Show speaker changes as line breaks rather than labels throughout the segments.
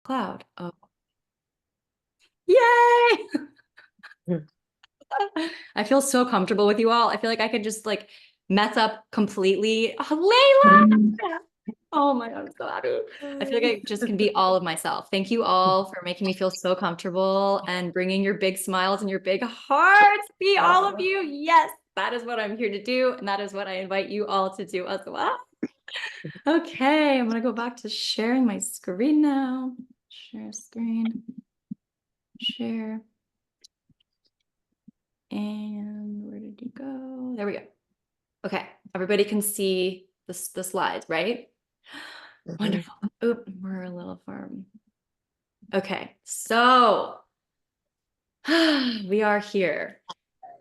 cloud. Oh, yay! I feel so comfortable with you all. I feel like I could just like mess up completely. Oh, Layla! Oh my God, I'm so happy. I feel like I just can be all of myself. Thank you all for making me feel so comfortable and bringing your big smiles and your big hearts. Be all of you. Yes, that is what I'm here to do. And that is what I invite you all to do as well. Okay, I'm going to go back to sharing my screen now. Share screen. Share. And where did you go? There we go. Okay, everybody can see the slides, right? Wonderful. Oop, we're a little far. Okay, so we are here.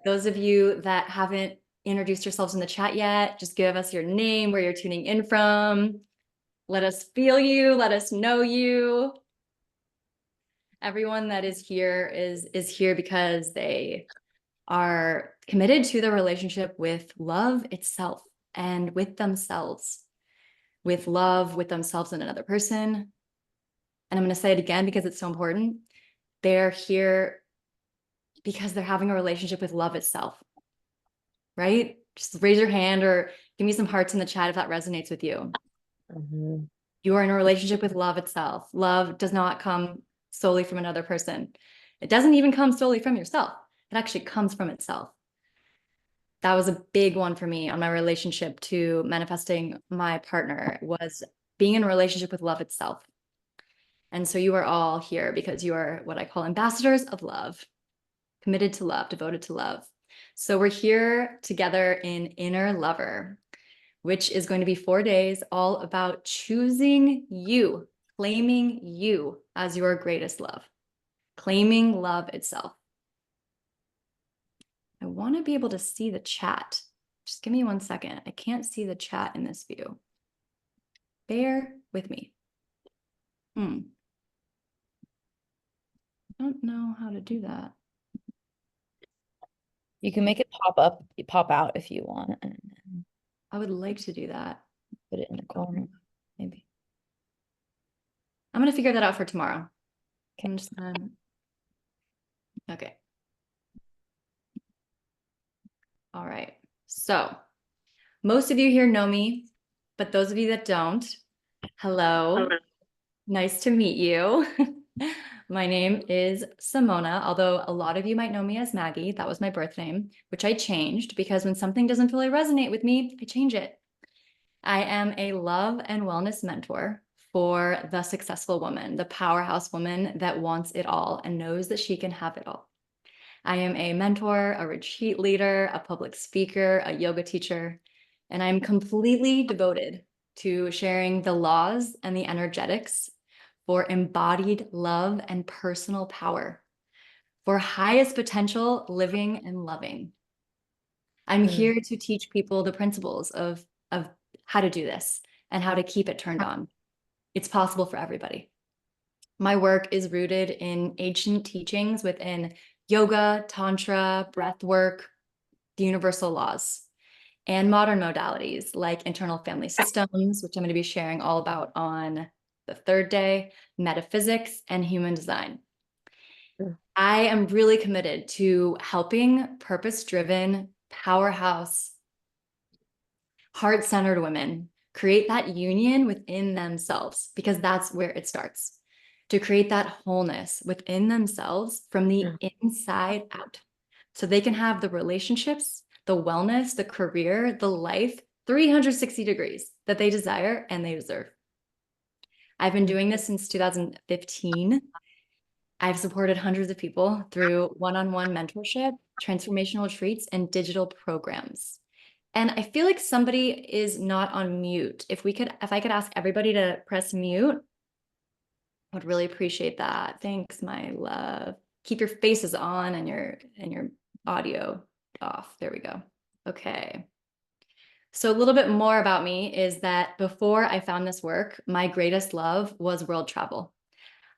Those of you that haven't introduced yourselves in the chat yet, just give us your name, where you're tuning in from. Let us feel you, let us know you. Everyone that is here is here because they are committed to the relationship with love itself and with themselves, with love with themselves and another person. And I'm going to say it again because it's so important. They're here because they're having a relationship with love itself, right? Just raise your hand or give me some hearts in the chat if that resonates with you.
Mm-hmm.
You are in a relationship with love itself. Love does not come solely from another person. It doesn't even come solely from yourself. It actually comes from itself. That was a big one for me on my relationship to manifesting my partner, was being in a relationship with love itself. And so you are all here because you are what I call ambassadors of love, committed to love, devoted to love. So we're here together in Inner Lover, which is going to be 4 days all about choosing you, claiming you as your greatest love, claiming love itself. I want to be able to see the chat. Just give me 1 second. I can't see the chat in this view. Bear with me. I don't know how to do that.
You can make it pop out if you want, and then
I would like to do that.
put it in the corner, maybe.
I'm going to figure that out for tomorrow. Okay. Okay. All right. So most of you here know me, but those of you that don't, hello. Nice to meet you. My name is Simona, although a lot of you might know me as Maggie. That was my birth name, which I changed because when something doesn't fully resonate with me, I change it. I am a love and wellness mentor for the successful woman, the powerhouse woman that wants it all and knows that she can have it all. I am a mentor, a retreat leader, a public speaker, a yoga teacher, and I'm completely devoted to sharing the laws and the energetics for embodied love and personal power, for highest potential living and loving. I'm here to teach people the principles of how to do this and how to keep it turned on. It's possible for everybody. My work is rooted in ancient teachings within yoga, tantra, breath work, the universal laws, and modern modalities like internal family systems, which I'm going to be sharing all about on the 3rd day, metaphysics, and human design. I am really committed to helping purpose-driven, powerhouse, heart-centered women create that union within themselves, because that's where it starts. To create that wholeness within themselves from the inside out, so they can have the relationships, the wellness, the career, the life, 360 degrees that they desire and they deserve. I've been doing this since 2015. I've supported hundreds of people through one-on-one mentorship, transformational retreats, and digital programs. And I feel like somebody is not on mute. If I could ask everybody to press mute, I would really appreciate that. Thanks, my love. Keep your faces on and your audio off. There we go. Okay. So a little bit more about me is that before I found this work, my greatest love was world travel.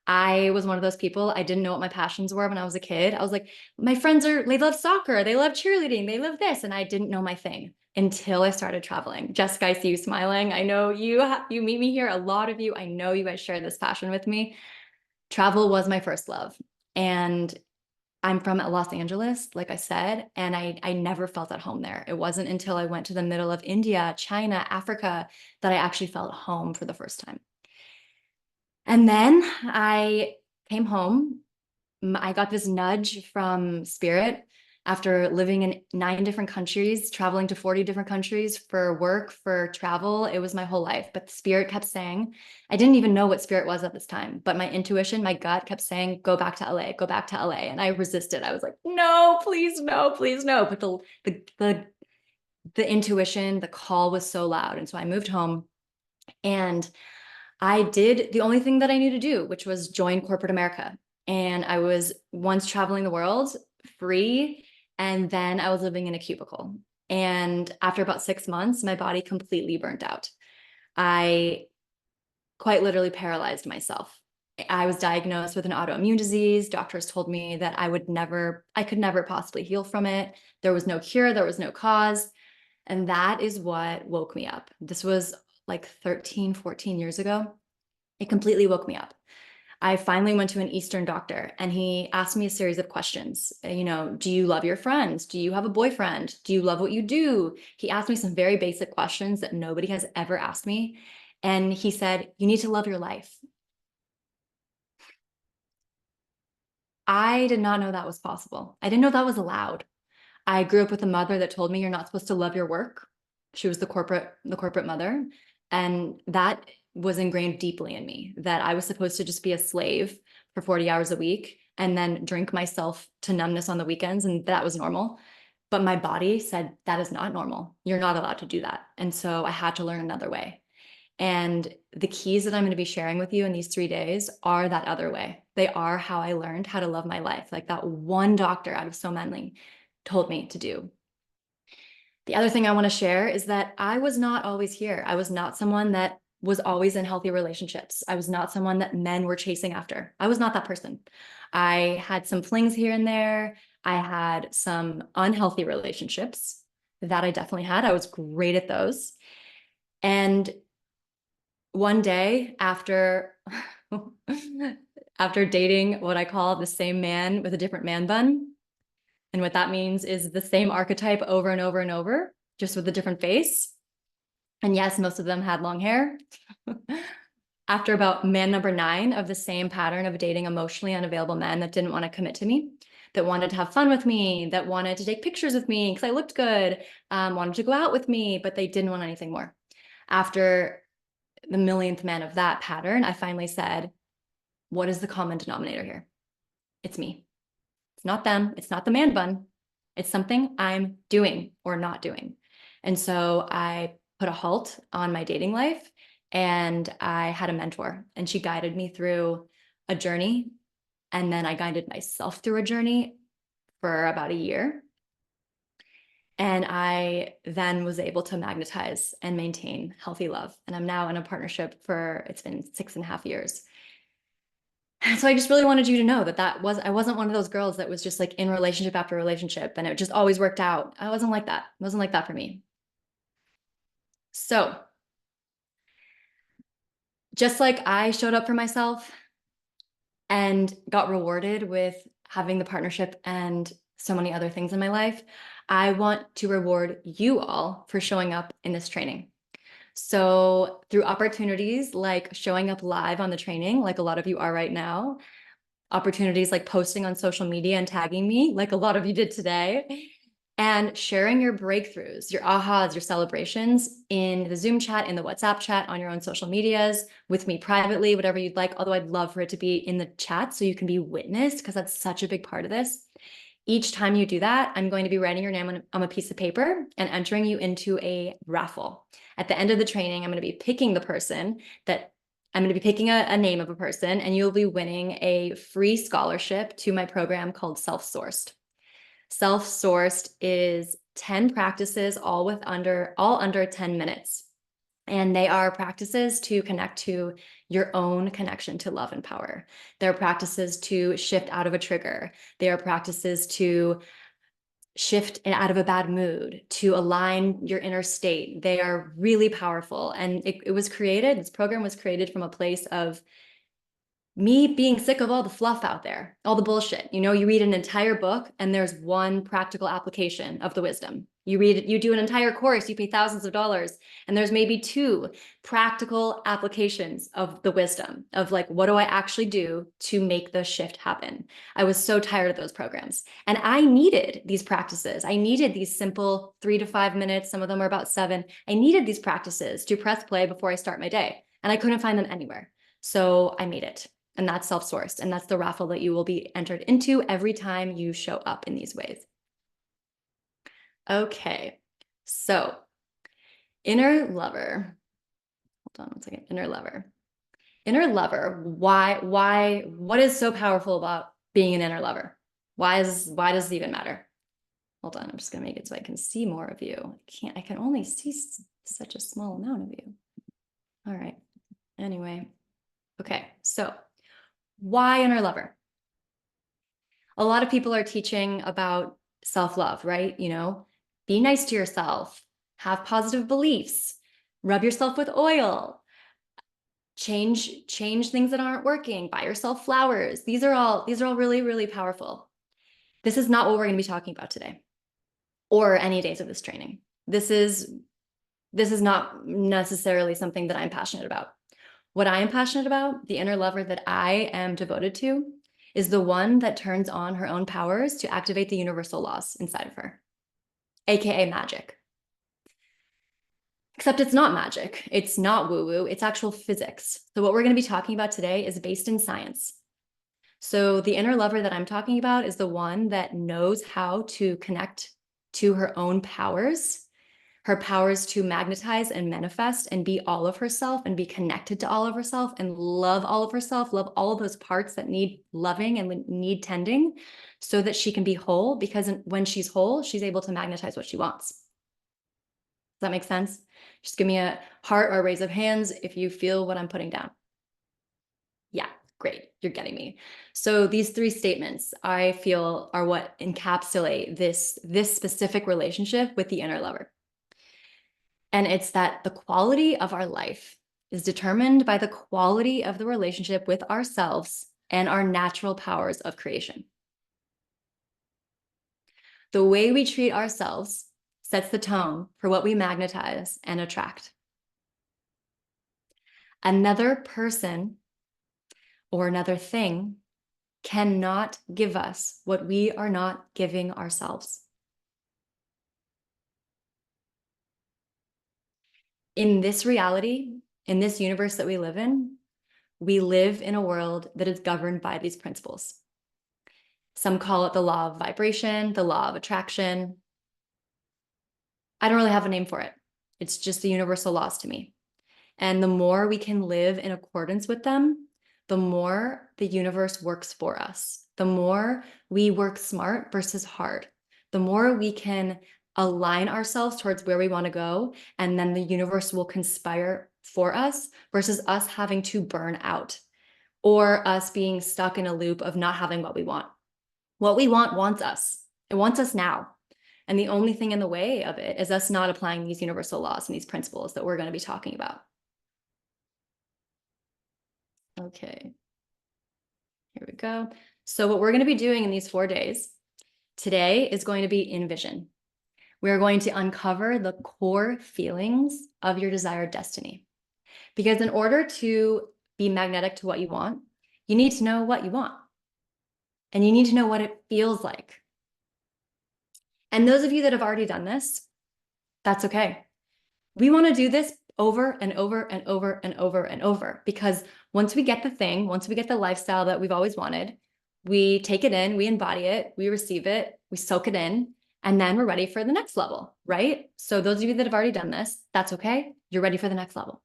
I was one of those people, I didn't know what my passions were when I was a kid. I was like, my friends they love soccer, they love cheerleading, they love this. And I didn't know my thing until I started traveling. Jessica, I see you smiling. I know you meet me here, a lot of you, I know you guys share this passion with me. Travel was my first love. And I'm from Los Angeles, like I said, and I never felt at home there. It wasn't until I went to the middle of India, China, Africa that I actually felt home for the first time. And then I came home. I got this nudge from spirit after living in 9 different countries, traveling to 40 different countries for work, for travel. It was my whole life. But the spirit kept saying, I didn't even know what spirit was at this time, but my intuition, my gut kept saying, go back to LA, go back to LA. And I resisted. I was like, no, please, no, please, no. But the intuition, the call was so loud. And so I moved home and I did the only thing that I knew to do, which was join corporate America. And I was once traveling the world free. And then I was living in a cubicle. And after about 6 months, my body completely burnt out. I quite literally paralyzed myself. I was diagnosed with an autoimmune disease. Doctors told me that I could never possibly heal from it. There was no cure, there was no cause. And that is what woke me up. This was like 13, 14 years ago. It completely woke me up. I finally went to an Eastern doctor and he asked me a series of questions. Do you love your friends? Do you have a boyfriend? Do you love what you do? He asked me some very basic questions that nobody has ever asked me. And he said, you need to love your life. I did not know that was possible. I didn't know that was allowed. I grew up with a mother that told me you're not supposed to love your work. She was the corporate mother. And that was ingrained deeply in me that I was supposed to just be a slave for 40 hours a week and then drink myself to numbness on the weekends. And that was normal. But my body said, that is not normal. You're not allowed to do that. And so I had to learn another way. And the keys that I'm going to be sharing with you in these 3 days are that other way. They are how I learned how to love my life. Like that one doctor out of so many told me to do. The other thing I want to share is that I was not always here. I was not someone that was always in healthy relationships. I was not someone that men were chasing after. I was not that person. I had some flings here and there. I had some unhealthy relationships that I definitely had. I was great at those. And one day after dating what I call the same man with a different man bun, and what that means is the same archetype over and over and over, just with a different face. And yes, most of them had long hair. After about man number 9 of the same pattern of dating emotionally unavailable men that didn't want to commit to me, that wanted to have fun with me, that wanted to take pictures with me because I looked good, wanted to go out with me, but they didn't want anything more. After the millionth man of that pattern, I finally said, what is the common denominator here? It's me. It's not them. It's not the man bun. It's something I'm doing or not doing. And so I put a halt on my dating life and I had a mentor and she guided me through a journey. And then I guided myself through a journey for about a year. And I then was able to magnetize and maintain healthy love. And I'm now in a partnership it's been 6.5 years. So I just really wanted you to know that I wasn't one of those girls that was just like in relationship after relationship and it just always worked out. I wasn't like that. It wasn't like that for me. So just like I showed up for myself and got rewarded with having the partnership and so many other things in my life, I want to reward you all for showing up in this training. So through opportunities like showing up live on the training, like a lot of you are right now, opportunities like posting on social media and tagging me, like a lot of you did today, and sharing your breakthroughs, your ahas, your celebrations in the Zoom chat, in the WhatsApp chat, on your own social medias, with me privately, whatever you'd like. Although I'd love for it to be in the chat so you can be witnessed because that's such a big part of this. Each time you do that, I'm going to be writing your name on a piece of paper and entering you into a raffle. At the end of the training, I'm going to be picking the person that I'm going to be picking a name of a person, and you'll be winning a free scholarship to my program called Self-Sourced. Self-Sourced is 10 practices, all under 10 minutes. And they are practices to connect to your own connection to love and power. They're practices to shift out of a trigger. They are practices to shift out of a bad mood, to align your inner state. They are really powerful. And this program was created from a place of me being sick of all the fluff out there, all the bullshit. You read an entire book and there's one practical application of the wisdom. You do an entire course, you pay thousands of dollars, and there's maybe two practical applications of the wisdom of like, what do I actually do to make the shift happen? I was so tired of those programs. And I needed these practices. I needed these simple 3 to 5 minutes. Some of them are about 7. I needed these practices to press play before I start my day. And I couldn't find them anywhere. So I made it. And that's self-sourced. And that's the raffle that you will be entered into every time you show up in these ways. Okay, so inner lover. Hold on one second. Inner lover. Inner lover. What is so powerful about being an inner lover? Why does it even matter? Hold on, I'm just gonna make it so I can see more of you. I can only see such a small amount of you. All right. Anyway. Okay, so why inner lover? A lot of people are teaching about self-love, right? Be nice to yourself, have positive beliefs, rub yourself with oil, change things that aren't working, buy yourself flowers. These are all really, really powerful. This is not what we're going to be talking about today or any days of this training. This is not necessarily something that I'm passionate about. What I am passionate about, the inner lover that I am devoted to, is the one that turns on her own powers to activate the universal laws inside of her, aka magic. Except it's not magic. It's not woo-woo. It's actual physics. So what we're going to be talking about today is based in science. So the inner lover that I'm talking about is the one that knows how to connect to her own powers, her powers to magnetize and manifest and be all of herself and be connected to all of herself and love all of herself, love all of those parts that need loving and need tending so that she can be whole, because when she's whole, she's able to magnetize what she wants. Does that make sense? Just give me a heart or a raise of hands if you feel what I'm putting down. Yeah, great. You're getting me. So these 3 statements I feel are what encapsulate this specific relationship with the inner lover. And it's that the quality of our life is determined by the quality of the relationship with ourselves and our natural powers of creation. The way we treat ourselves sets the tone for what we magnetize and attract. Another person or another thing cannot give us what we are not giving ourselves. In this reality, in this universe that we live in a world that is governed by these principles. Some call it the law of vibration, the law of attraction. I don't really have a name for it. It's just the universal laws to me. And the more we can live in accordance with them, the more the universe works for us. The more we work smart versus hard, the more we can align ourselves towards where we want to go. And then the universe will conspire for us versus us having to burn out or us being stuck in a loop of not having what we want. What we want wants us. It wants us now. And the only thing in the way of it is us not applying these universal laws and these principles that we're going to be talking about. Okay. Here we go. So what we're going to be doing in these 4 days today is going to be envision. We're going to uncover the core feelings of your desired destiny. Because in order to be magnetic to what you want, you need to know what you want. And you need to know what it feels like. And those of you that have already done this, that's okay. We want to do this over and over and over and over and over, because once we get the thing, once we get the lifestyle that we've always wanted, we take it in, we embody it, we receive it, we soak it in, and then we're ready for the next level, right? So those of you that have already done this, that's okay. You're ready for the next level.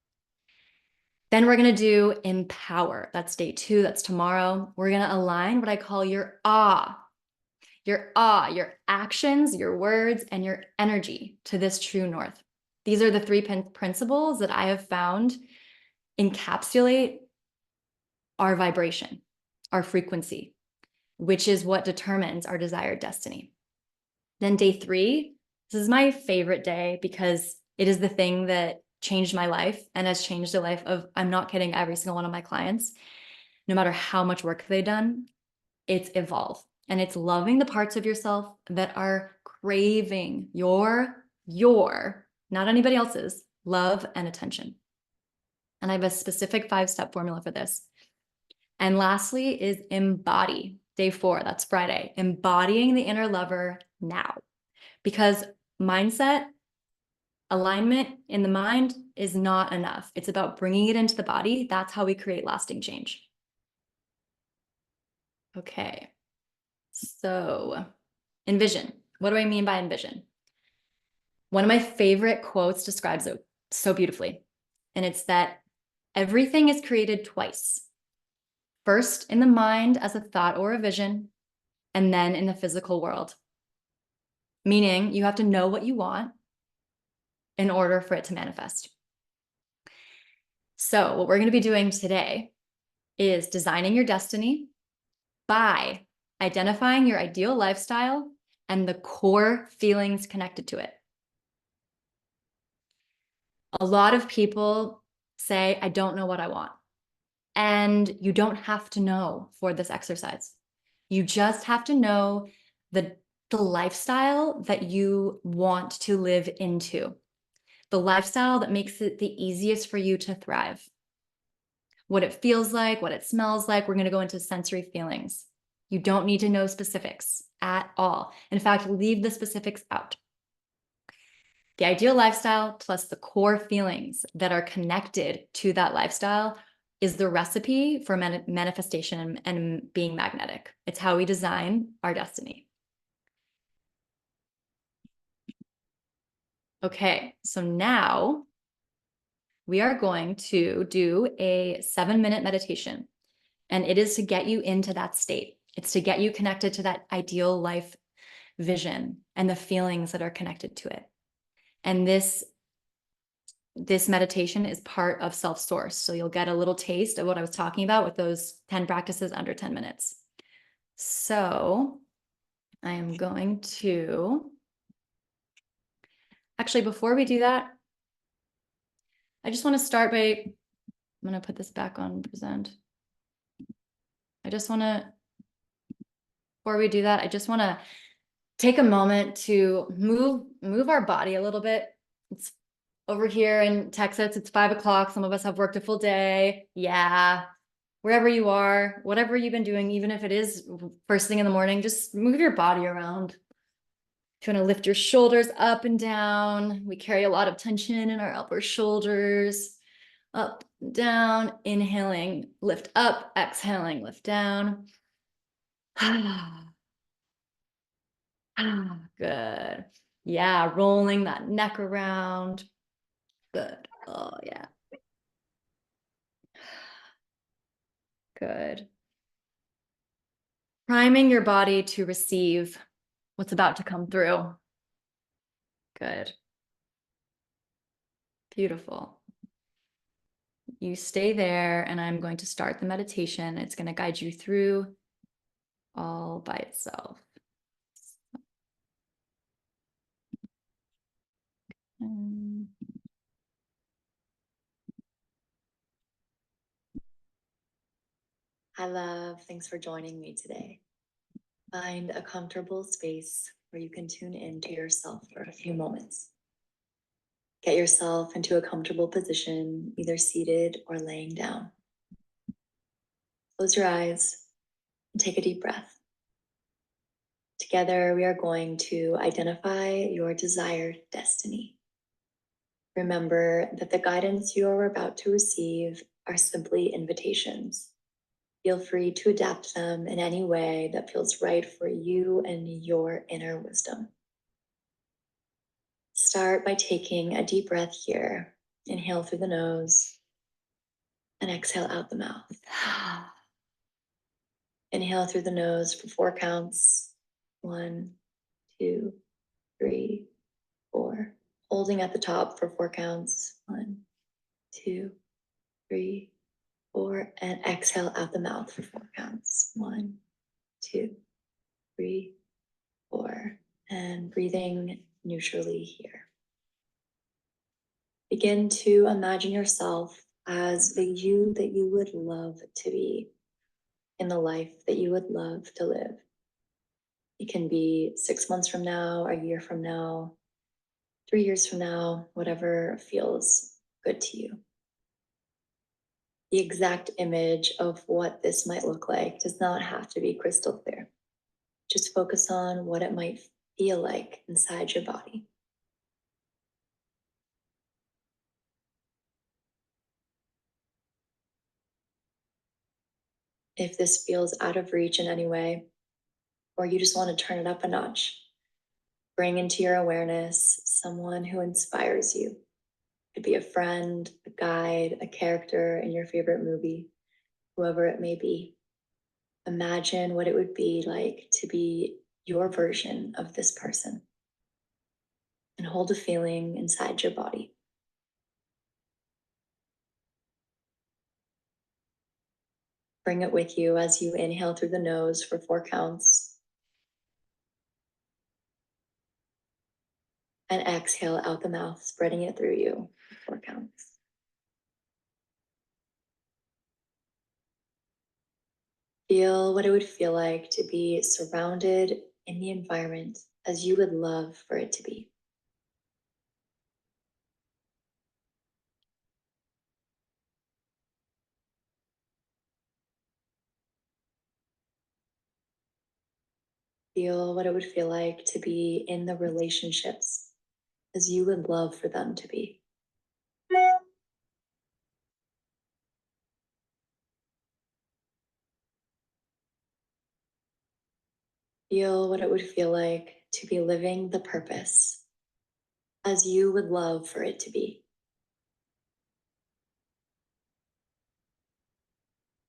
Then we're going to do empower. That's day 2. That's tomorrow. We're going to align what I call your your actions, your words, and your energy to this true north. These are the 3 principles that I have found encapsulate our vibration, our frequency, which is what determines our desired destiny. Then day 3, this is my favorite day because it is the thing that changed my life and has changed the life of, I'm not kidding, every single one of my clients. no matter how much work they've done, it's evolve. And it's loving the parts of yourself that are craving your, not anybody else's, love and attention. And I have a specific 5-step formula for this. And lastly is embody. Day 4, that's Friday. Embodying the inner lover now. Because mindset, alignment in the mind is not enough. It's about bringing it into the body. That's how we create lasting change. Okay. So envision. What do I mean by envision? One of my favorite quotes describes it so beautifully. And it's that everything is created twice. First in the mind as a thought or a vision, and then in the physical world. Meaning you have to know what you want in order for it to manifest. So what we're going to be doing today is designing your destiny by identifying your ideal lifestyle and the core feelings connected to it. A lot of people say, I don't know what I want. And you don't have to know for this exercise. You just have to know the lifestyle that you want to live into, the lifestyle that makes it the easiest for you to thrive. What it feels like, what it smells like. We're going to go into sensory feelings. You don't need to know specifics at all. In fact, leave the specifics out. The ideal lifestyle plus the core feelings that are connected to that lifestyle is the recipe for manifestation and being magnetic. It's how we design our destiny. Okay, so now we are going to do a 7-minute meditation, and it is to get you into that state. It's to get you connected to that ideal life vision and the feelings that are connected to it. And this meditation is part of self-source. So you'll get a little taste of what I was talking about with those 10 practices under 10 minutes. So I am going to, actually, before we do that, I just want to start by, I'm going to put this back on present. Before we do that, I just want to take a moment to move our body a little bit. It's over here in Texas, it's 5 o'clock. Some of us have worked a full day. Yeah. Wherever you are, whatever you've been doing, even if it is first thing in the morning, just move your body around. If you want to lift your shoulders up and down, we carry a lot of tension in our upper shoulders. Up, down, inhaling, lift up, exhaling, lift down. Good. Yeah, rolling that neck around. Good. Oh, yeah. Good. Priming your body to receive what's about to come through. Good. Beautiful. You stay there, and I'm going to start the meditation. It's going to guide you through all by itself. Hi, love. Thanks for joining me today. Find a comfortable space where you can tune into yourself for a few moments. Get yourself into a comfortable position, either seated or laying down. Close your eyes and take a deep breath. Together, we are going to identify your desired destiny. Remember that the guidance you are about to receive are simply invitations. Feel free to adapt them in any way that feels right for you and your inner wisdom. Start by taking a deep breath here. Inhale through the nose and exhale out the mouth. Inhale through the nose for 4 counts. 1, 2, 3, 4. Holding at the top for 4 counts. 1, 2, 3, 4. And exhale out the mouth for 4 counts. 1, 2, 3, 4. And breathing neutrally here. Begin to imagine yourself as the you that you would love to be. in the life that you would love to live. It can be 6 months from now, a year from now, 3 years from now, whatever feels good to you. The exact image of what this might look like does not have to be crystal clear. Just focus on what it might feel like inside your body. If this feels out of reach in any way, or you just want to turn it up a notch, bring into your awareness someone who inspires you. It could be a friend, a guide, a character in your favorite movie, whoever it may be. Imagine what it would be like to be your version of this person and hold a feeling inside your body. Bring it with you as you inhale through the nose for 4 counts and exhale out the mouth, spreading it through you for 4 counts. Feel what it would feel like to be surrounded in the environment as you would love for it to be. Feel what it would feel like to be in the relationships as you would love for them to be. Feel what it would feel like to be living the purpose as you would love for it to be.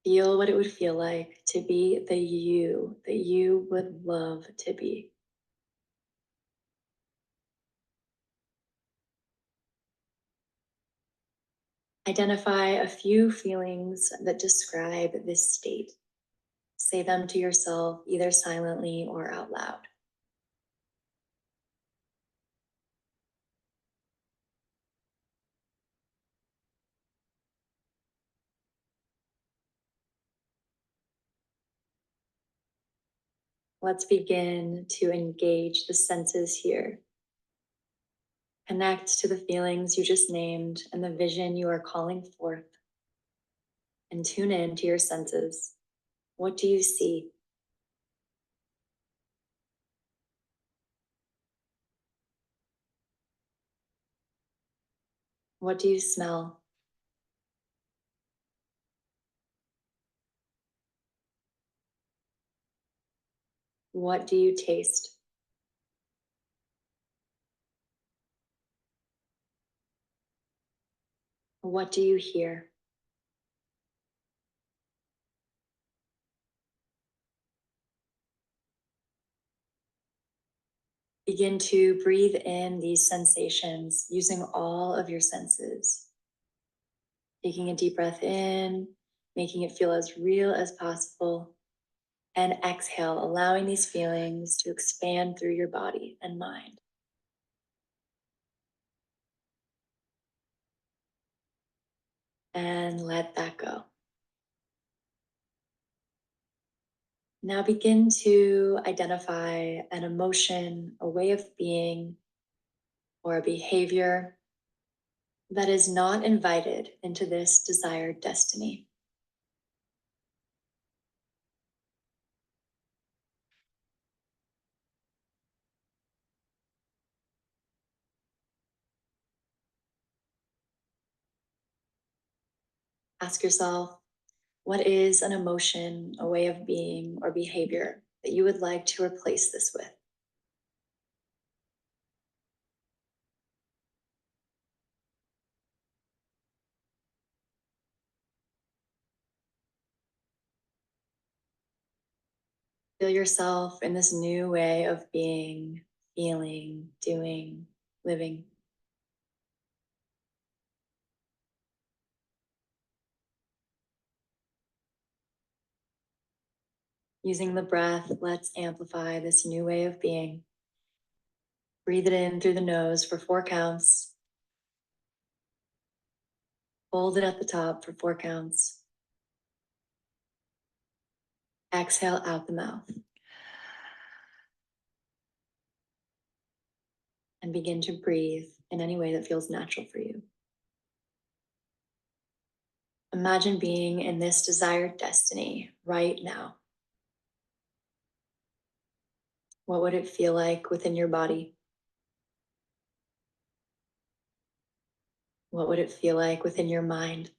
Feel what it would feel like to be the you that you would love to be. Identify a few feelings that describe this state. Say them to yourself, either silently or out loud. Let's begin to engage the senses here. Connect to the feelings you just named and the vision you are calling forth. And tune in to your senses. What do you see? What do you smell? What do you taste? What do you hear? Begin to breathe in these sensations using all of your senses. Taking a deep breath in, making it feel as real as possible, and exhale, allowing these feelings to expand through your body and mind. And let that go. Now begin to identify an emotion, a way of being, or a behavior that is not invited into this desired destiny. Ask yourself, what is an emotion, a way of being, or behavior that you would like to replace this with? Feel yourself in this new way of being, feeling, doing, living. Using the breath, let's amplify this new way of being. Breathe it in through the nose for 4 counts. Hold it at the top for 4 counts. Exhale out the mouth. And begin to breathe in any way that feels natural for you. Imagine being in this desired destiny right now. What would it feel like within your body? What would it feel like within your mind?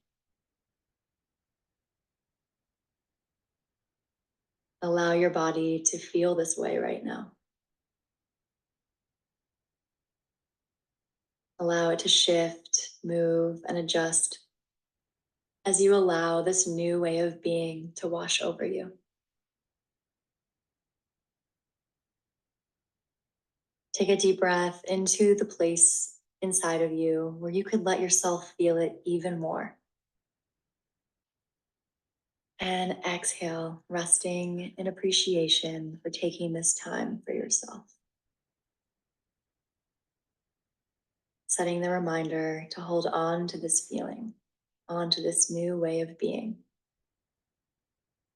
Allow your body to feel this way right now. Allow it to shift, move, and adjust as you allow this new way of being to wash over you. Take a deep breath into the place inside of you where you could let yourself feel it even more. And exhale, resting in appreciation for taking this time for yourself. Setting the reminder to hold on to this feeling, on to this new way of being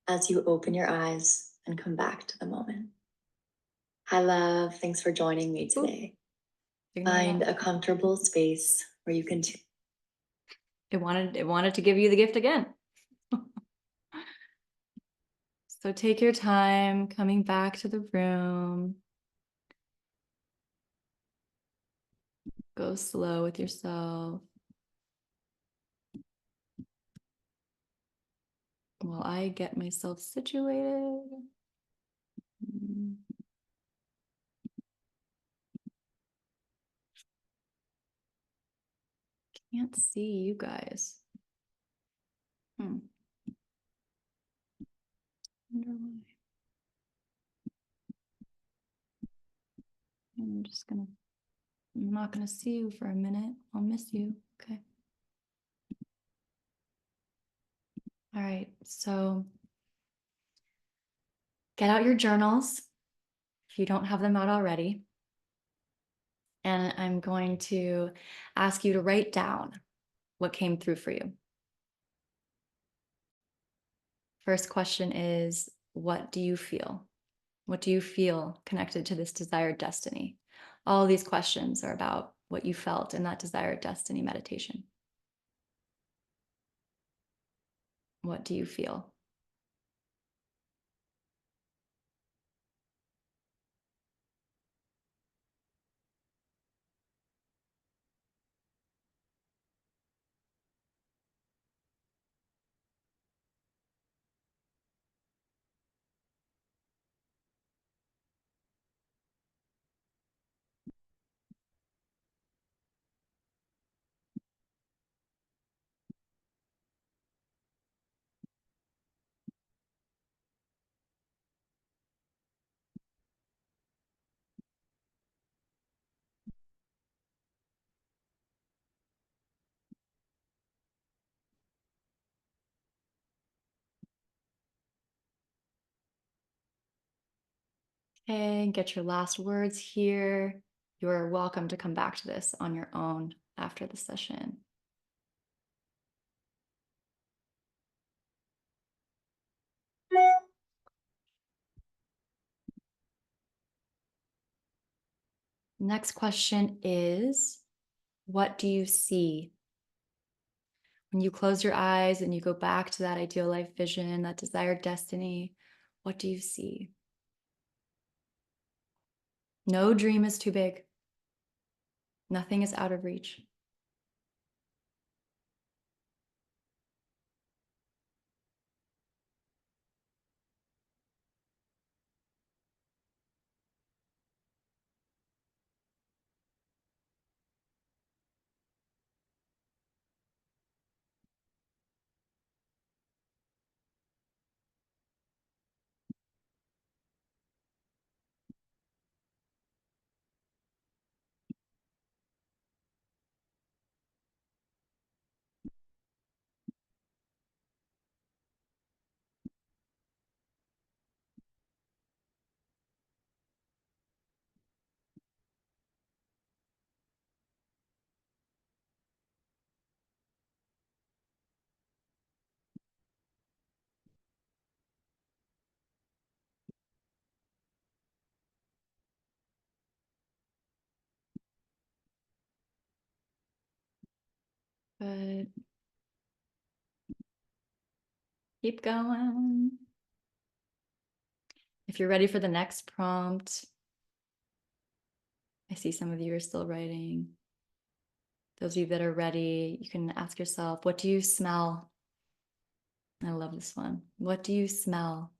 as you open your eyes and come back to the moment. Hi, love. Thanks for joining me today. Find a comfortable space where you can.
It wanted to give you the gift again. So take your time coming back to the room. Go slow with yourself. While I get myself situated. Can't see you guys. Wonder why. I'm not gonna see you for a minute. I'll miss you. Okay. All right, so get out your journals if you don't have them out already. And I'm going to ask you to write down what came through for you. First question is, what do you feel? What do you feel connected to this desired destiny? All these questions are about what you felt in that desired destiny meditation. What do you feel? Okay, get your last words here. You're welcome to come back to this on your own after the session. Next question is, what do you see? When you close your eyes and you go back to that ideal life vision, that desired destiny, what do you see? No dream is too big. Nothing is out of reach.
Good. Keep going. If you're ready for the next prompt, I see some of you are still writing. Those of you that are ready, you can ask yourself, what do you smell? I love this one. What do you smell?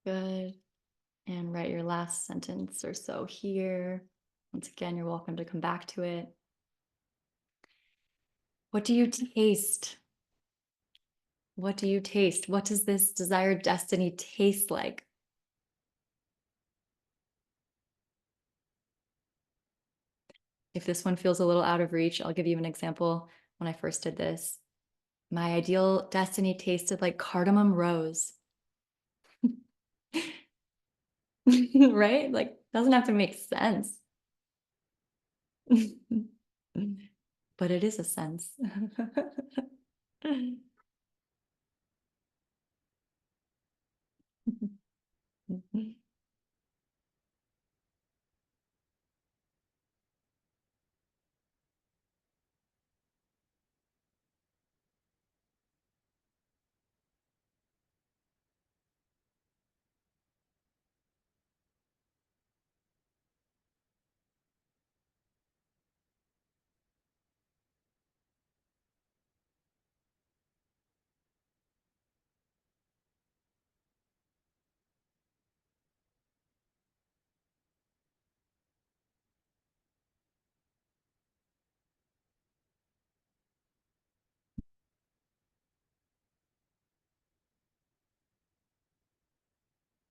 Good. And write your last sentence or so here. Once again, you're welcome to come back to it. What do you taste? What do you taste? What does this desired destiny taste like? If this one feels a little out of reach, I'll give you an example. When I first did this, my ideal destiny tasted like cardamom rose. Right? Like, doesn't have to make sense. But it is a sense.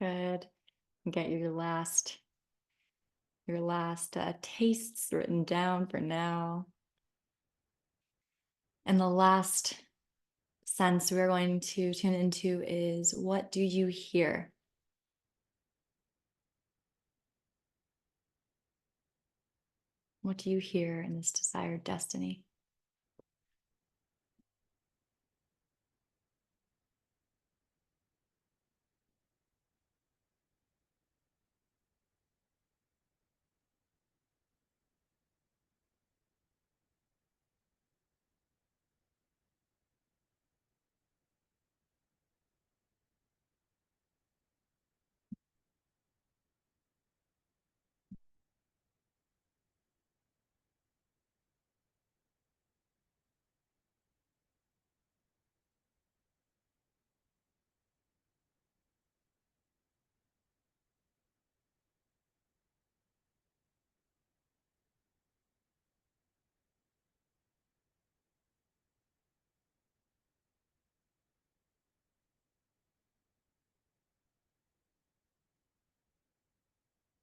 Good. Get your last tastes written down for now. And the last sense we're going to tune into is, what do you hear? What do you hear in this desired destiny?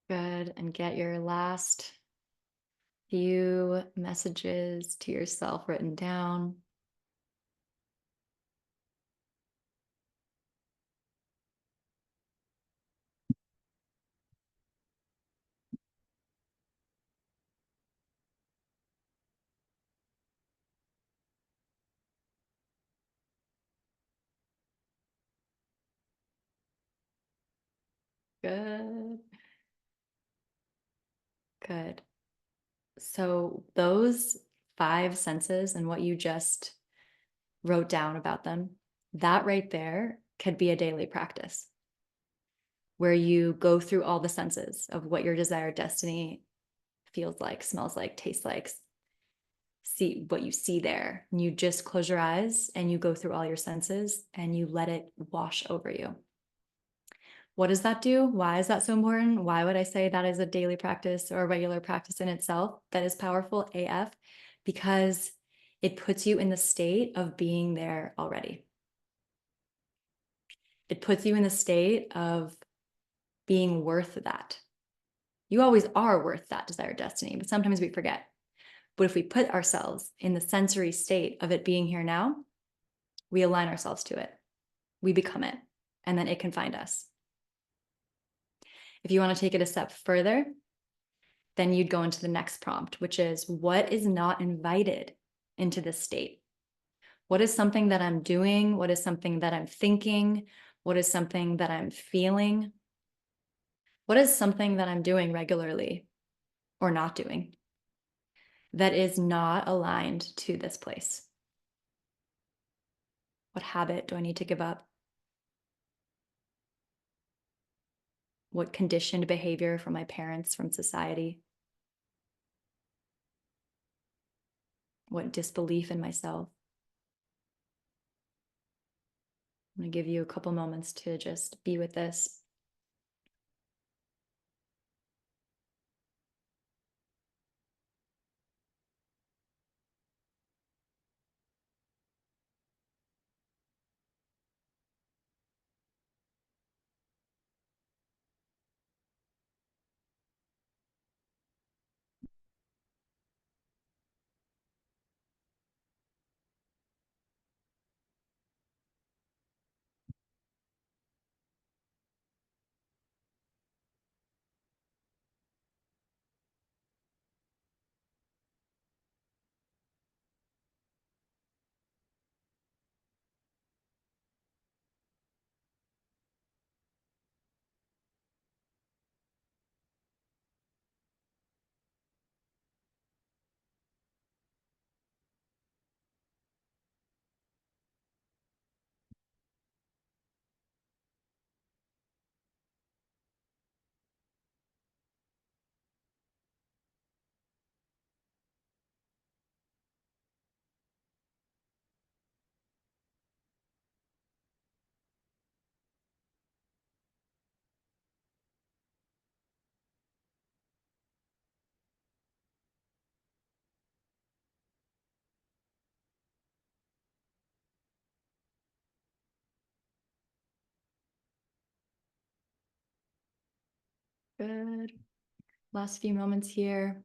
Good. And get your last few messages to yourself written down. Good. Good. So those 5 senses and what you just wrote down about them, that right there could be a daily practice. where you go through all the senses of what your desired destiny feels like, smells like, tastes like, see what you see there. And you just close your eyes and you go through all your senses and you let it wash over you. What does that do? Why is that so important? Why would I say that is a daily practice or a regular practice in itself that is powerful AF? Because it puts you in the state of being there already. It puts you in the state of being worth that. You always are worth that desired destiny, but sometimes we forget. But if we put ourselves in the sensory state of it being here now, we align ourselves to it. We become it, and then it can find us. If you want to take it a step further, then you'd go into the next prompt, which is what is not invited into this state? What is something that I'm doing? What is something that I'm thinking? What is something that I'm feeling? What is something that I'm doing regularly or not doing that is not aligned to this place? What habit do I need to give up? What conditioned behavior from my parents, from society? What disbelief in myself? I'm going to give you a couple moments to just be with this. Good. Last few moments here.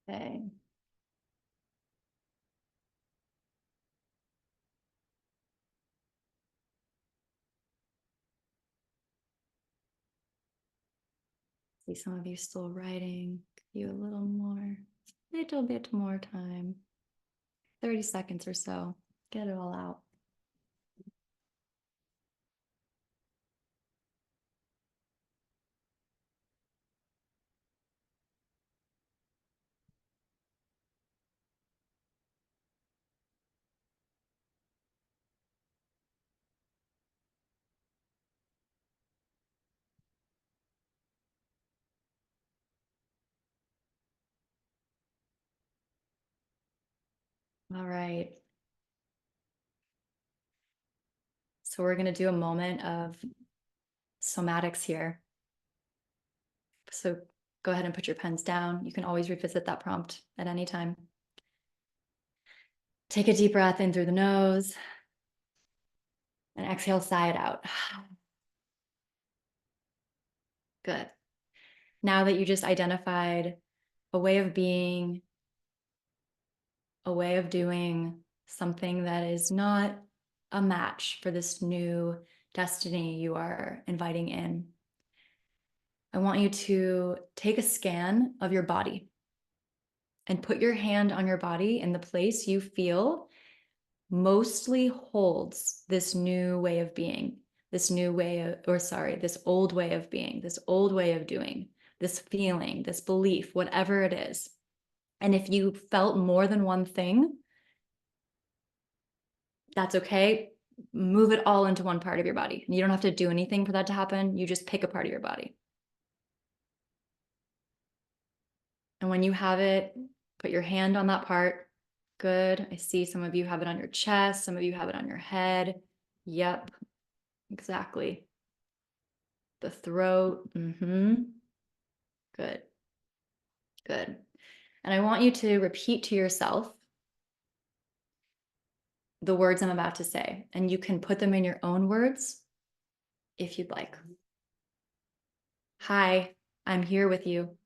Okay. See some of you still writing. Give you a little bit more time. 30 seconds or so. Get it all out. All right. So we're going to do a moment of somatics here. So go ahead and put your pens down. You can always revisit that prompt at any time. Take a deep breath in through the nose and exhale, sigh it out. Good. Now that you just identified a way of being, a way of doing something that is not a match for this new destiny you are inviting in. I want you to take a scan of your body and put your hand on your body in the place you feel mostly holds this new way of being, this new way of, or sorry, this old way of being, this old way of doing, this feeling, this belief, whatever it is. And if you felt more than one thing, that's okay. Move it all into one part of your body. You don't have to do anything for that to happen. You just pick a part of your body. And when you have it, put your hand on that part. Good. I see some of you have it on your chest. Some of you have it on your head. Yep, exactly. The throat. Good. Good. And I want you to repeat to yourself the words I'm about to say. And you can put them in your own words if you'd like. Hi, I'm here with you.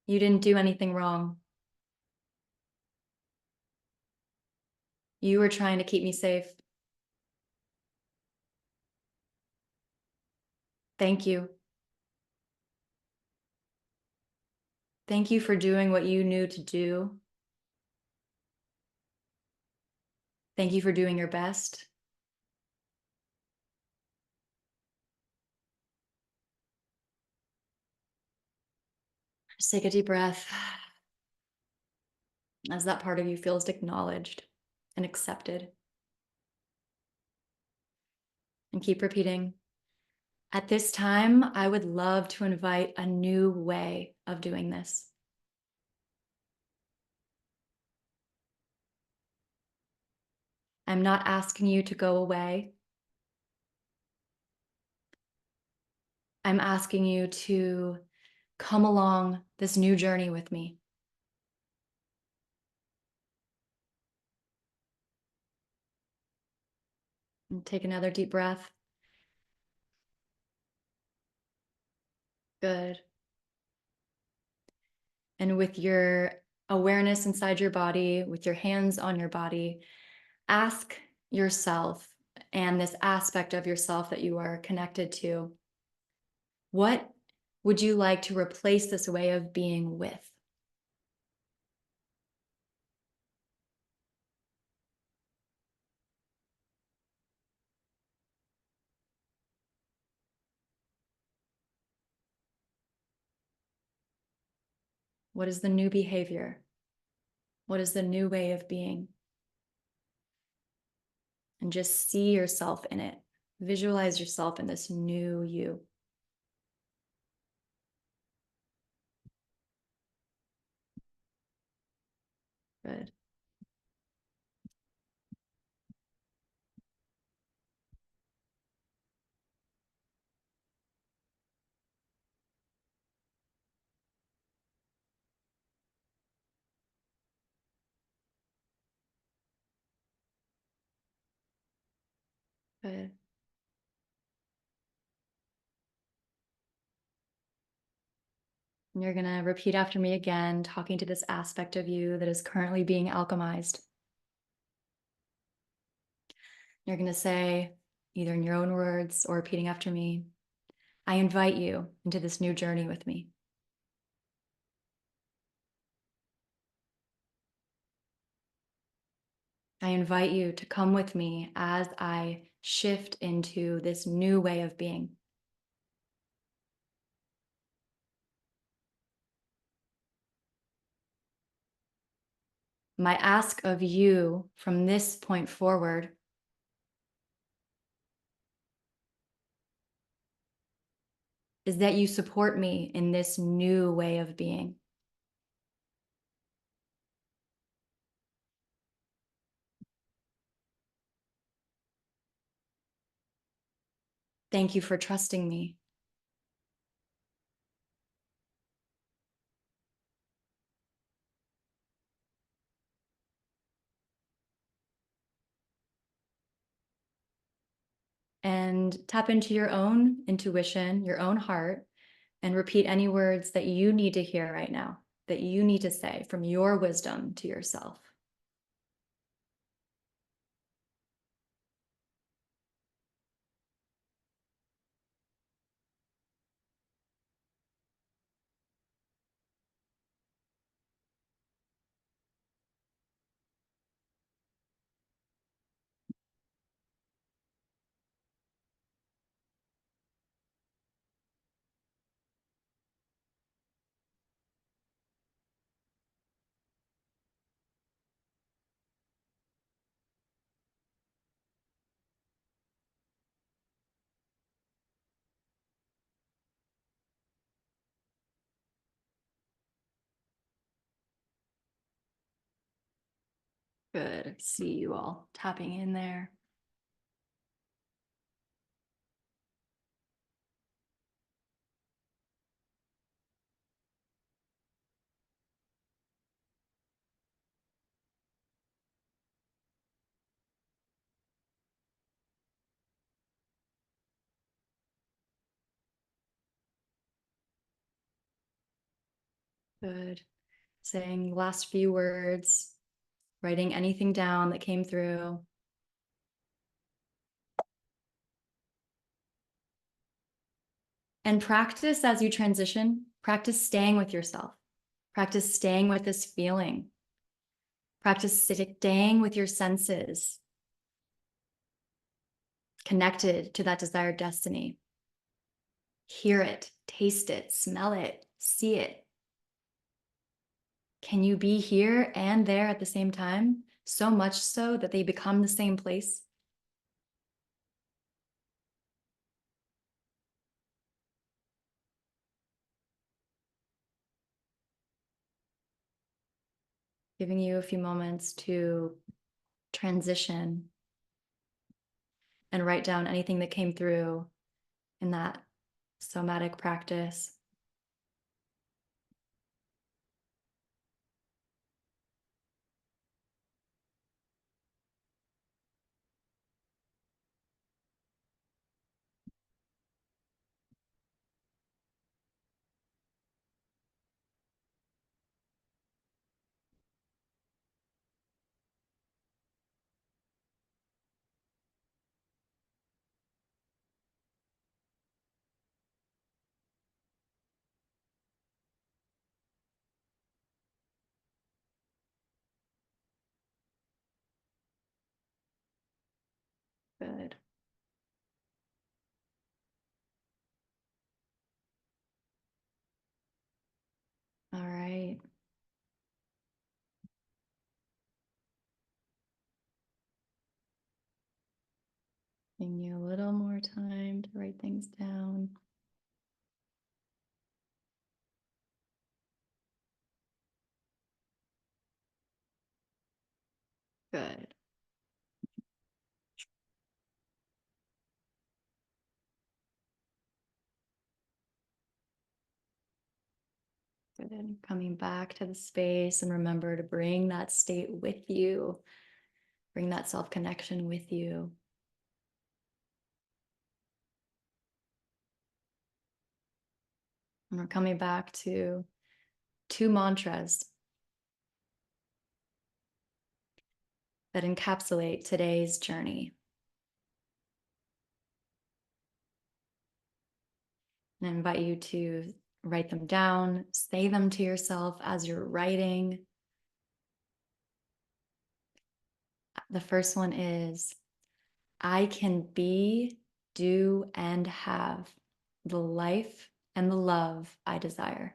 You didn't do anything wrong. You were trying to keep me safe. Thank you. Thank you for doing what you knew to do. Thank you for doing your best. Just take a deep breath as that part of you feels acknowledged and accepted. And keep repeating. At this time, I would love to invite a new way of doing this. I'm not asking you to go away. I'm asking you to come along this new journey with me. And take another deep breath. Good. And with your awareness inside your body, with your hands on your body, ask yourself and this aspect of yourself that you are connected to, what would you like to replace this way of being with? What is the new behavior? What is the new way of being? And just see yourself in it. Visualize yourself in this new you. Good. Good. And you're going to repeat after me again, talking to this aspect of you that is currently being alchemized. You're going to say, either in your own words or repeating after me, I invite you into this new journey with me. I invite you to come with me as I shift into this new way of being. My ask of you from this point forward is that you support me in this new way of being. Thank you for trusting me. And tap into your own intuition, your own heart,
And repeat any words that you need to hear right now, that you need to say from your wisdom to yourself. Good. I see you all tapping in there. Good. Saying last few words, writing anything down that came through. And practice as you transition, practice staying with yourself. Practice staying with this feeling. Practice staying with your senses, connected to that desired destiny. Hear it, taste it, smell it, see it. Can you be here and there at the same time? So much so that they become the same place? Giving you a few moments to transition and write down anything that came through in that somatic practice. Good. All right. Giving you a little more time to write things down. Good. Good. Coming back to the space, and remember to bring that state with you. Bring that self-connection with you. And we're coming back to 2 mantras that encapsulate today's journey. And I invite you to write them down, say them to yourself as you're writing. The first one is, I can be, do, and have the life and the love I desire.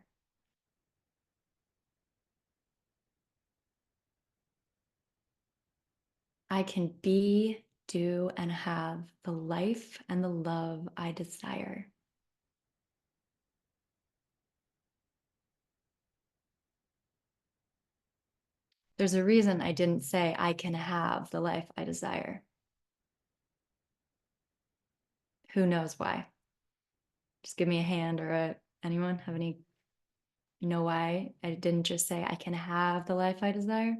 I can be, do, and have the life and the love I desire. There's a reason I didn't say I can have the life I desire. Who knows why? Just give me a hand or anyone have any know why I didn't just say I can have the life I desire?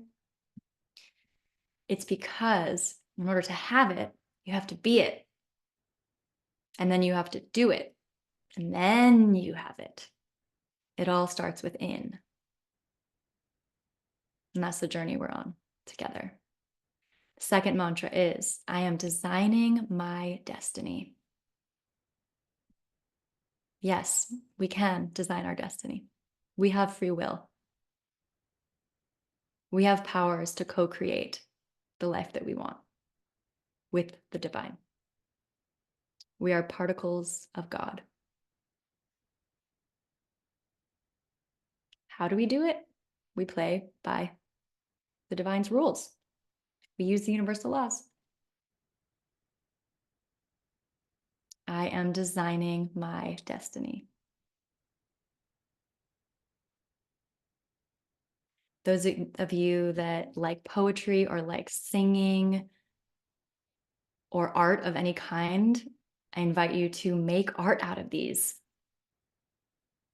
It's because in order to have it, you have to be it. And then you have to do it. And then you have it. It all starts within. And that's the journey we're on together. Second mantra is, I am designing my destiny. Yes, we can design our destiny. We have free will. We have powers to co-create the life that we want with the divine. We are particles of God. How do we do it? We play by the divine's rules. We use the universal laws. I am designing my destiny. Those of you that like poetry or like singing or art of any kind, I invite you to make art out of these.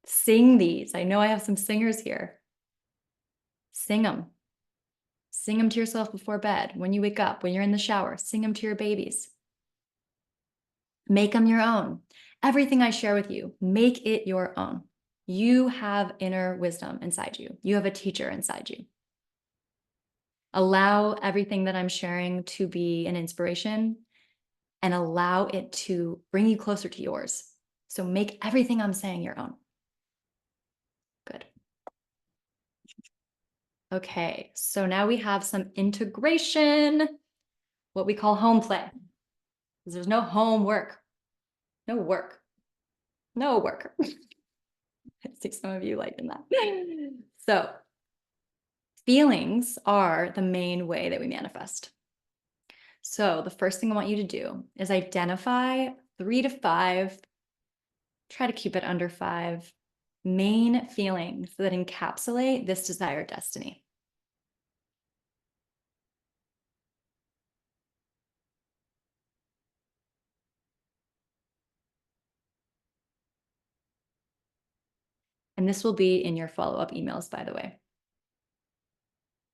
Sing these. I know I have some singers here. Sing them. Sing them to yourself before bed, when you wake up, when you're in the shower. Sing them to your babies. Make them your own. Everything I share with you, make it your own. You have inner wisdom inside you. You have a teacher inside you. Allow everything that I'm sharing to be an inspiration and allow it to bring you closer to yours. So make everything I'm saying your own. Good. Okay, so now we have some integration, what we call home play. Because there's no homework, no work, no work. I see some of you liking that. So feelings are the main way that we manifest. So the first thing I want you to do is identify 3 to 5, try to keep it under 5, main feelings that encapsulate this desired destiny. And this will be in your follow-up emails, by the way.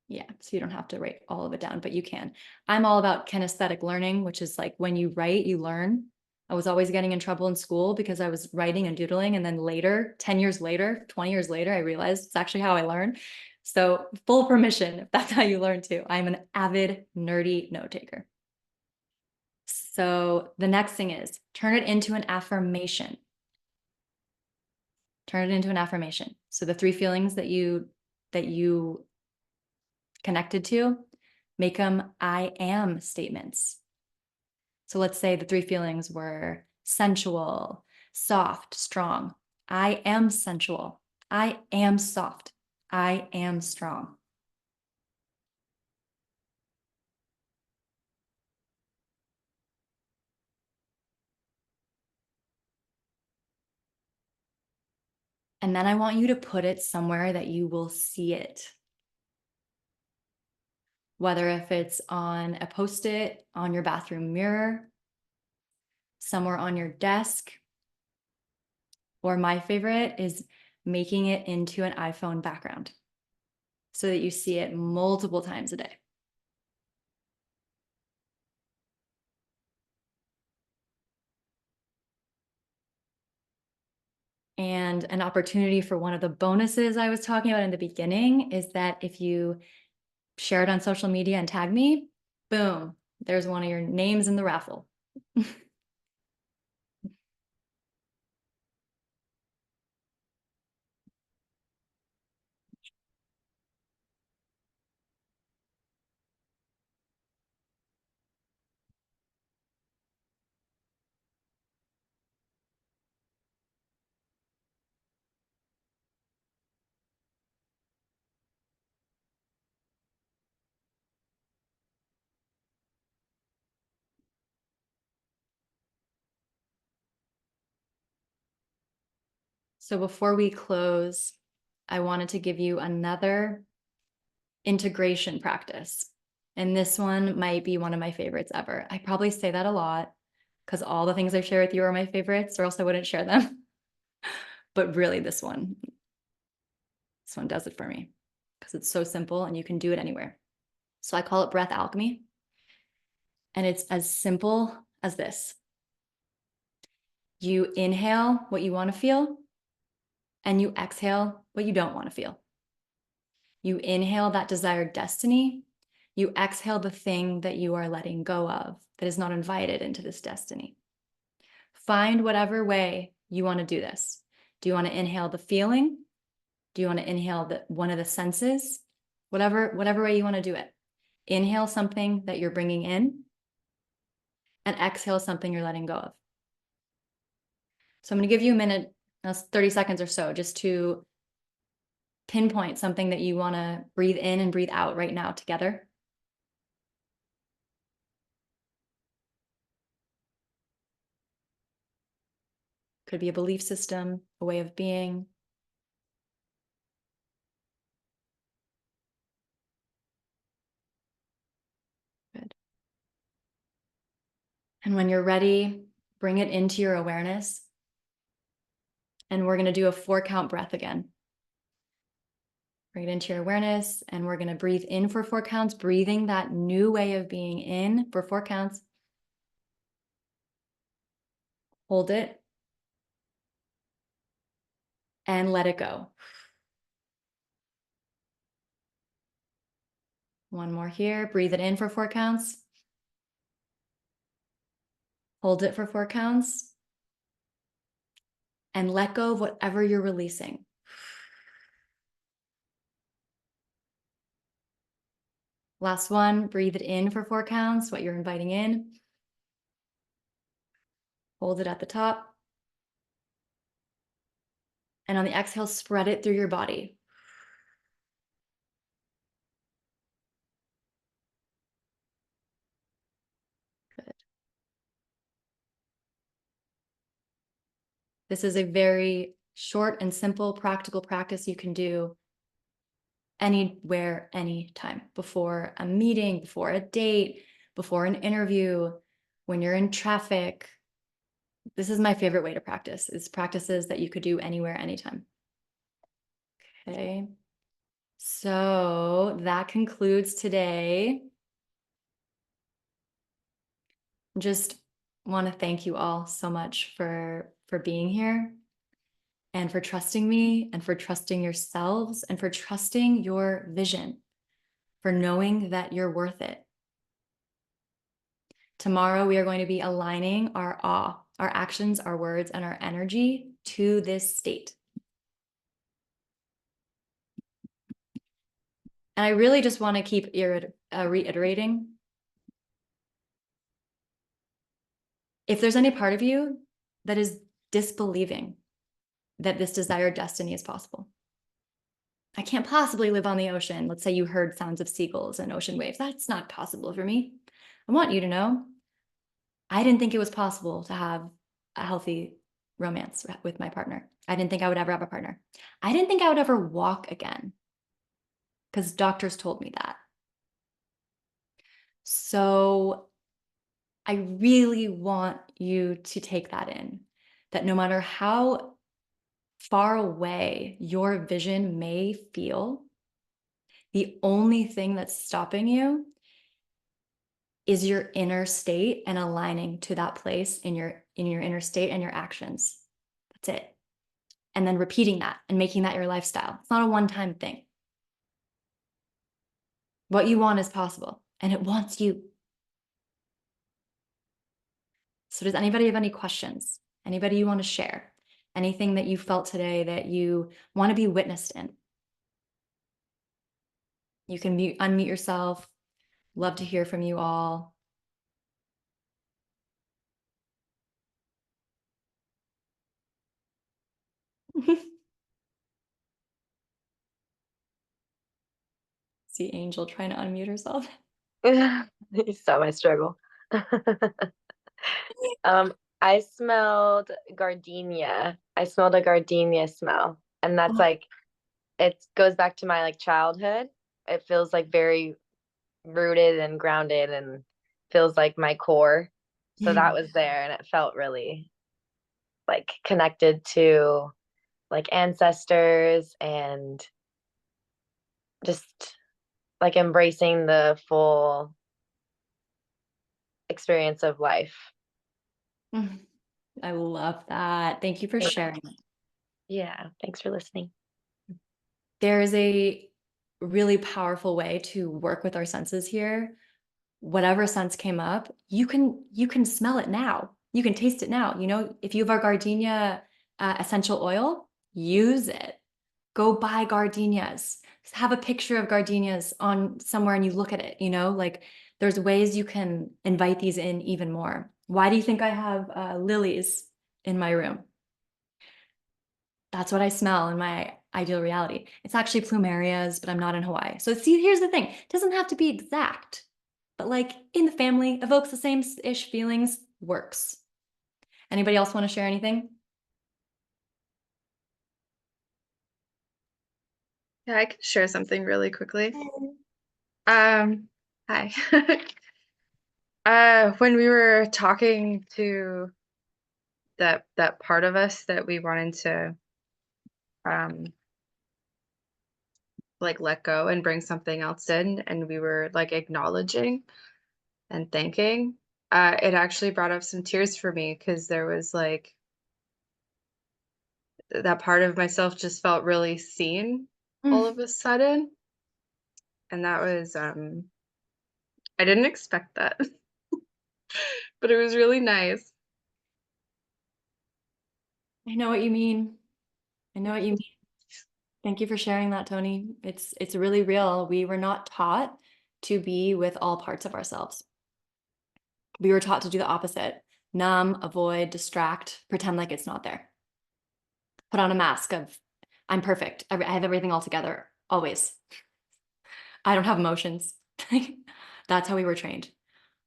Yeah, so you don't have to write all of it down, but you can. I'm all about kinesthetic learning, which is like when you write, you learn. I was always getting in trouble in school because I was writing and doodling. And then later, 10 years later, 20 years later, I realized it's actually how I learn. So full permission if that's how you learn too. I'm an avid, nerdy note taker. So the next thing is turn it into an affirmation. Turn it into an affirmation. So the 3 feelings that you connected to, make them I am statements. So let's say the 3 feelings were sensual, soft, strong. I am sensual. I am soft. I am strong. And then I want you to put it somewhere that you will see it. Whether if it's on a Post-it on your bathroom mirror, somewhere on your desk, or my favorite is making it into an iPhone background so that you see it multiple times a day. And an opportunity for one of the bonuses I was talking about in the beginning is that if you share it on social media and tag me, boom, there's one of your names in the raffle. So before we close, I wanted to give you another integration practice. And this one might be one of my favorites ever. I probably say that a lot because all the things I share with you are my favorites, or else I wouldn't share them. But really, this one does it for me because it's so simple and you can do it anywhere. So I call it breath alchemy. And it's as simple as this. You inhale what you want to feel, and you exhale what you don't want to feel. You inhale that desired destiny. You exhale the thing that you are letting go of that is not invited into this destiny. Find whatever way you want to do this. Do you want to inhale the feeling? Do you want to inhale one of the senses? Whatever way you want to do it. Inhale something that you're bringing in, and exhale something you're letting go of. So I'm going to give you a minute, 30 seconds or so, just to pinpoint something that you want to breathe in and breathe out right now together. Could be a belief system, a way of being. Good. And when you're ready, bring it into your awareness. And we're going to do a 4-count breath again. Bring it into your awareness, and we're going to breathe in for 4 counts, breathing that new way of being in for 4 counts. Hold it and let it go. One more here. Breathe it in for 4 counts. Hold it for 4 counts. And let go of whatever you're releasing. Last one. Breathe it in for 4 counts, what you're inviting in. Hold it at the top. And on the exhale, spread it through your body. Good. This is a very short and simple practical practice you can do anywhere, anytime, before a meeting, before a date, before an interview, when you're in traffic. This is my favorite way to practice, is practices that you could do anywhere, anytime. Okay. So that concludes today. Just want to thank you all so much for being here, and for trusting me, and for trusting yourselves, and for trusting your vision, for knowing that you're worth it. Tomorrow, we are going to be aligning our awe, our actions, our words, and our energy to this state. And I really just want to keep reiterating. If there's any part of you that is disbelieving that this desired destiny is possible, I can't possibly live on the ocean. Let's say you heard sounds of seagulls and ocean waves. That's not possible for me. I want you to know, I didn't think it was possible to have a healthy romance with my partner. I didn't think I would ever have a partner. I didn't think I would ever walk again, because doctors told me that. So I really want you to take that in, that no matter how far away your vision may feel, the only thing that's stopping you is your inner state and aligning to that place in your inner state and your actions. That's it. And then repeating that and making that your lifestyle. It's not a one-time thing. What you want is possible, and it wants you. So does anybody have any questions? Anybody you want to share? Anything that you felt today that you want to be witnessed in? You can unmute yourself. Love to hear from you all. See Angel trying to unmute herself.
You saw my struggle. I smelled gardenia. I smelled a gardenia smell, and that's like, it goes back to my like childhood. It feels like very rooted and grounded, and feels like my core. So that was there, and it felt really like connected to like ancestors, and just like embracing the full experience of life.
I love that. Thank you for sharing.
Yeah, thanks for listening.
There is a really powerful way to work with our senses here. Whatever sense came up, you can smell it now. You can taste it now. You know, if you have our gardenia essential oil, use it. Go buy gardenias. Have a picture of gardenias on somewhere and you look at it, you know, like there's ways you can invite these in even more. Why do you think I have lilies in my room? That's what I smell in my ideal reality. It's actually plumerias, but I'm not in Hawaii. So see, here's the thing. It doesn't have to be exact, but like in the family, evokes the same-ish feelings, works. Anybody else want to share anything?
Yeah, I can share something really quickly. Um, Hi. When we were talking to that part of us that we wanted to um like let go and bring something else in, and we were like acknowledging and thanking, it actually brought up some tears for me because there was like that part of myself just felt really seen all of a sudden. And that was I didn't expect that, but it was really nice.
I know what you mean. I know what you mean. Thank you for sharing that, Tony. It's really real. We were not taught to be with all parts of ourselves. We were taught to do the opposite. Numb, avoid, distract, pretend like it's not there. Put on a mask of I'm perfect. I have everything all together always. I don't have emotions. That's how we were trained.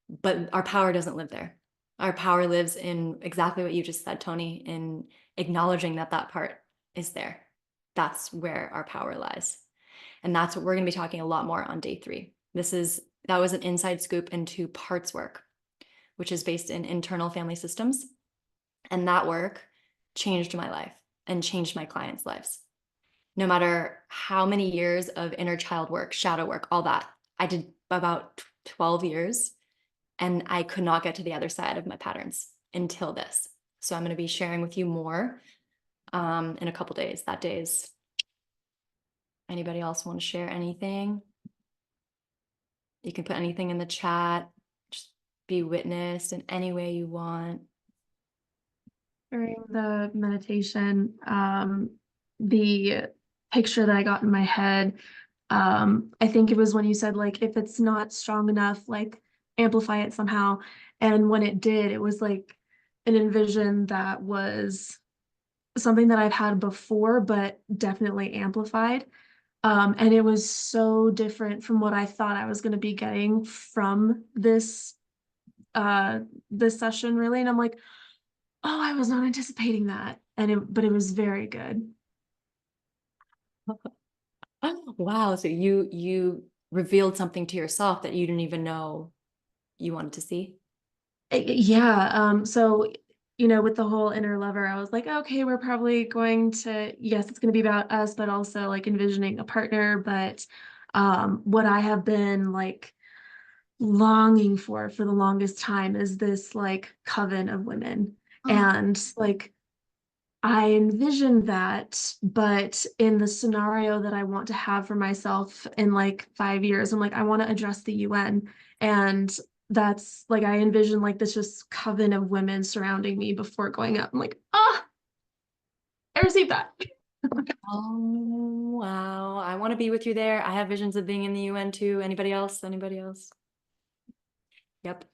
But our power doesn't live there. Our power lives in exactly what you just said, Tony, in acknowledging that that part is there. That's where our power lies. And that's what we're going to be talking a lot more on day 3. That was an inside scoop into parts work, which is based in internal family systems. And that work changed my life and changed my clients' lives. No matter how many years of inner child work, shadow work, all that, I did about 12 years and I could not get to the other side of my patterns until this. So I'm going to be sharing with you more in a couple days. That days. Anybody else want to share anything? You can put anything in the chat. Just be witnessed in any way you want.
During the meditation, the picture that I got in my head, I think it was when you said, like, if it's not strong enough, like, amplify it somehow. And when it did, it was like an envision that was something that I've had before, but definitely amplified. And it was so different from what I thought I was going to be getting from this session, really. And I'm like, oh, I was not anticipating that. But it was very good.
Wow. So you revealed something to yourself that you didn't even know you wanted to see.
Yeah. So, with the whole inner lover, I was like, okay, we're probably going to, yes, it's going to be about us, but also like envisioning a partner. But what I have been like longing for the longest time is this like coven of women. And like I envisioned that, but in the scenario that I want to have for myself in like 5 years, I'm like, I want to address the UN. And that's like, I envision like this just coven of women surrounding me before going up. I'm like, I received that.
Oh, wow. I want to be with you there. I have visions of being in the UN too. Anybody else? Anybody else? Yep.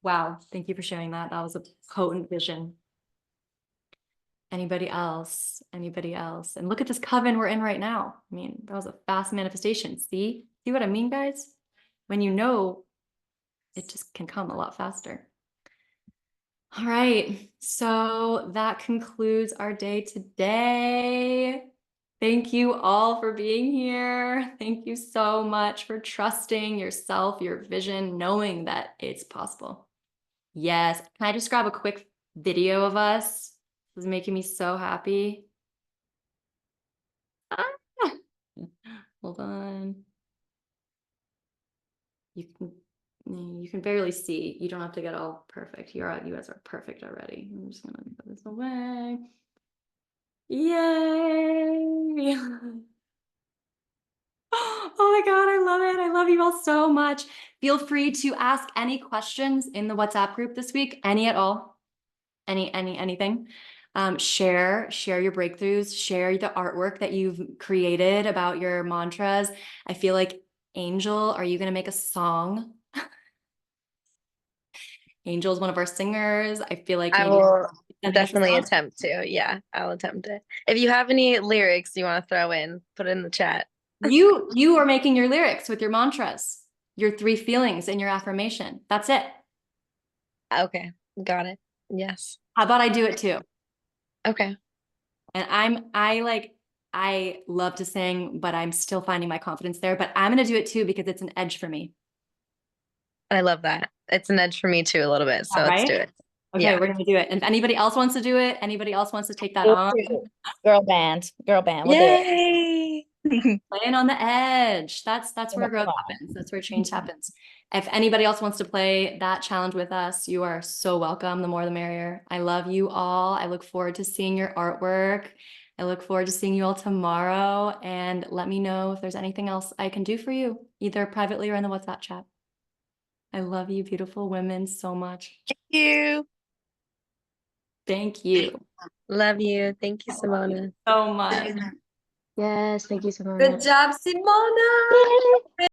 Wow. Thank you for sharing that. That was a potent vision. Anybody else? Anybody else? And look at this coven we're in right now. I mean, that was a fast manifestation. See what I mean, guys? When you know, it just can come a lot faster. All right. So that concludes our day today. Thank you all for being here. Thank you so much for trusting yourself, your vision, knowing that it's possible. Yes. Can I just grab a quick video of us? This is making me so happy. Ah! Hold on. You can You can barely see. You don't have to get all perfect. You guys are perfect already. I'm just gonna put this away. Yay! Oh my God, I love it. I love you all so much. Feel free to ask any questions in the WhatsApp group this week, any at all, anything. Share your breakthroughs, share the artwork that you've created about your mantras. I feel like, Angel, are you gonna make a song? Angel is one of our singers. I feel like
I
maybe
will
sending us a
definitely
song.
attempt to. Yeah, I'll attempt it. If you have any lyrics you want to throw in, put it in the chat.
You are making your lyrics with your mantras, your 3 feelings and your affirmation. That's it.
Okay, got it. Yes.
How about I do it too?
Okay.
And I love to sing, but I'm still finding my confidence there. But I'm gonna do it too because it's an edge for me.
I love that. It's an edge for me too, a little bit. So
All
let's do
right.
it.
Okay,
Yeah.
we're gonna do it. And if anybody else wants to do it, anybody else wants to take that
Me
on,
too. Girl band. We'll do it.
Yay!
playing on the edge. That's where growth
Wow.
happens. That's where change happens. If anybody else wants to play that challenge with us, you are so welcome. The more the merrier. I love you all. I look forward to seeing your artwork. I look forward to seeing you all tomorrow. And let me know if there's anything else I can do for you, either privately or in the WhatsApp chat. I love you, beautiful women, so much.
Thank you.
Thank you
Love you. Thank you, Simona.
so much.
Yes, thank you, Simona.
Good job, Simona.